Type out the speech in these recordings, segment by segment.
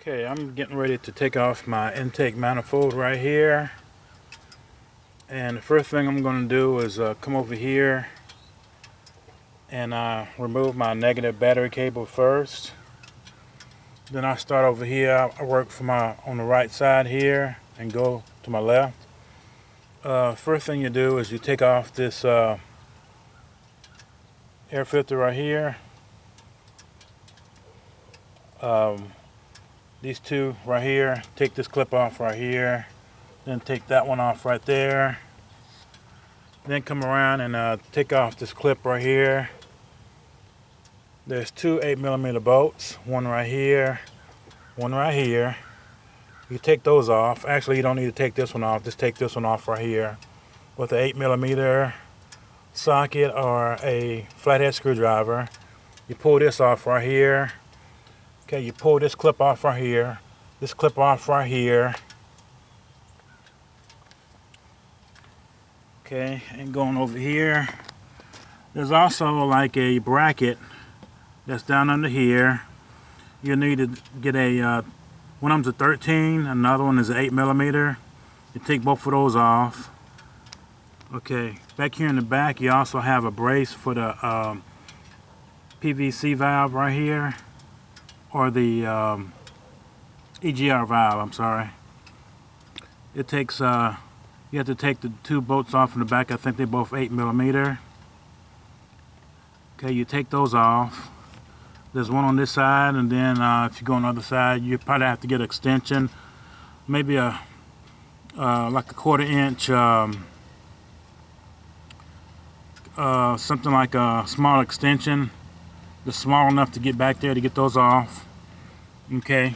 Okay, I'm getting ready to take off my intake manifold right here. And the first thing I'm going to do is come over here and remove my negative battery cable first. Then I start over here. I work on the right side here and go to my left. First thing you do is you take off this air filter right here. These two right here. Take this clip off right here. Then take that one off right there. Then come around and take off this clip right here. There's two 8mm bolts, one right here, one right here. You take those off. Actually, you don't need to take this one off. Just take this one off right here with an 8mm socket or a flathead screwdriver. You pull this off right here. Okay, you pull this clip off right here. This clip off right here. Okay, and going over here, there's also like a bracket that's down under here. You need to get one of them's a 13, another one is an 8mm. You take both of those off. Okay, back here in the back, you also have a brace for the PVC valve right here, or the EGR valve. I'm sorry. It takes you have to take the two bolts off in the back. I think they're both 8mm. Okay, you take those off. There's one on this side, and then if you go on the other side, you probably have to get an extension, maybe like a 1/4 inch, something like a small extension, just small enough to get back there to get those off. Okay,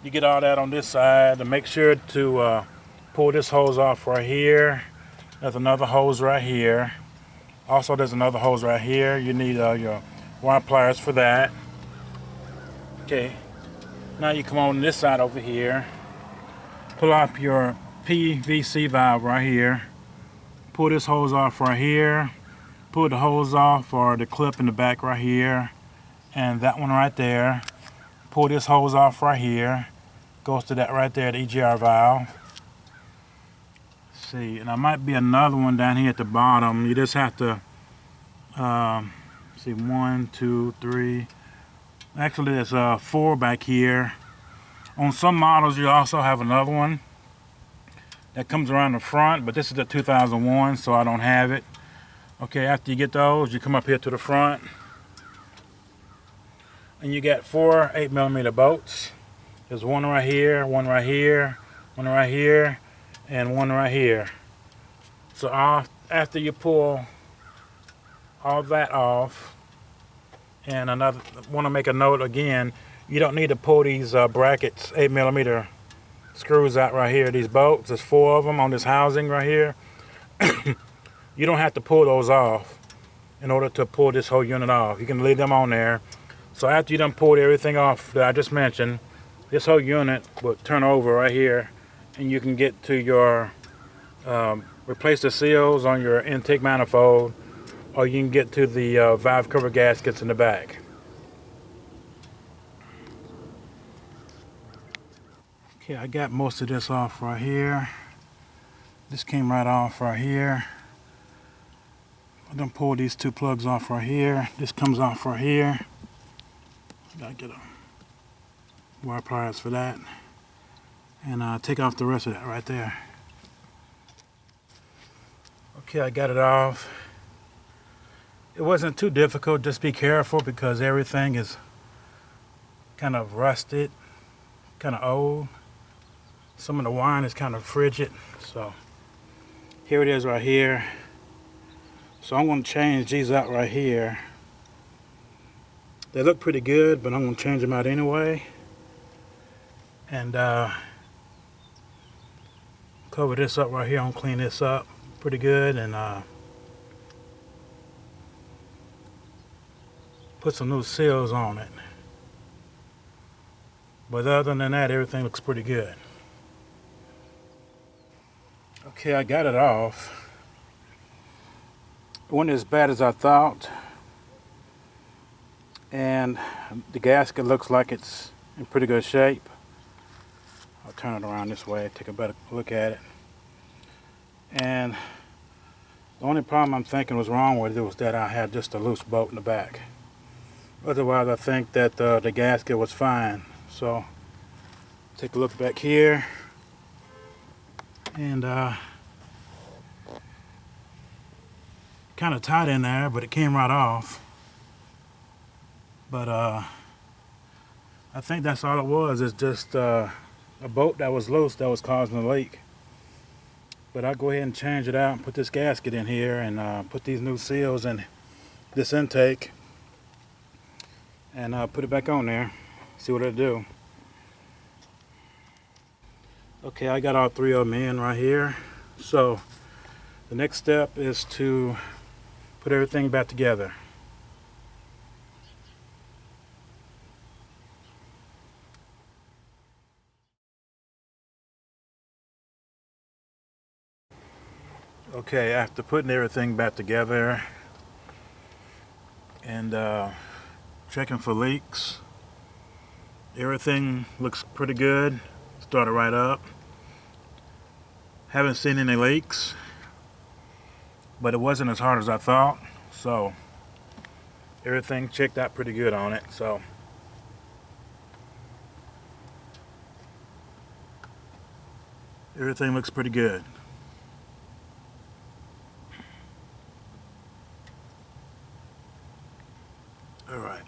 you get all that on this side, and make sure to pull this hose off right here. There's another hose right here. Also, there's another hose right here. You need your wire pliers for that. Okay, now you come on this side over here. Pull off your PVC valve right here. Pull this hose off right here. Pull the hose off or the clip in the back right here. And that one right there. Pull this hose off right here. Goes to that right there, the EGR valve. See, and there might be another one down here at the bottom. You just have to see 1, 2, 3. Actually, there's 4 back here. On some models, you also have another one that comes around the front, but this is the 2001, so I don't have it. Okay, after you get those, you come up here to the front, and you got 4 8mm bolts. There's one right here, one right here, one right here, and one right here. So after you pull all that off, and want to make a note again, you don't need to pull these brackets, 8mm screws out right here. These bolts, there's 4 of them on this housing right here. You don't have to pull those off in order to pull this whole unit off. You can leave them on there. So after you done pulled everything off that I just mentioned, this whole unit will turn over right here, and you can get to your replace the seals on your intake manifold, or you can get to the valve cover gaskets in the back. Okay, I got most of this off right here. This came right off right here. I done pulled these 2 plugs off right here. This comes off right here. Gotta get a wire pliers for that. And take off the rest of that right there. Okay, I got it off. It wasn't too difficult. Just be careful because everything is kind of rusted, kind of old. Some of the wiring is kind of frigid. So here it is right here. So I'm going to change these out right here. They look pretty good, but I'm going to change them out anyway. And cover this up right here. I'm going to clean this up pretty good and put some new seals on it. But other than that, everything looks pretty good. Okay, I got it off. It wasn't as bad as I thought. And the gasket looks like it's in pretty good shape. I'll turn it around this way, take a better look at it. And the only problem I'm thinking was wrong with it was that I had just a loose bolt in the back. Otherwise, I think that the gasket was fine. So, take a look back here. And kind of tight in there, but it came right off. But I think that's all it was. It's just a bolt that was loose that was causing the leak. But I'll go ahead and change it out and put this gasket in here and put these new seals in this intake and put it back on there. See what it'll do. Okay, I got all three of them in right here. So the next step is to put everything back together. Okay, after putting everything back together and checking for leaks, everything looks pretty good. Started right up. Haven't seen any leaks, but it wasn't as hard as I thought. So everything checked out pretty good on it. So everything looks pretty good. All right.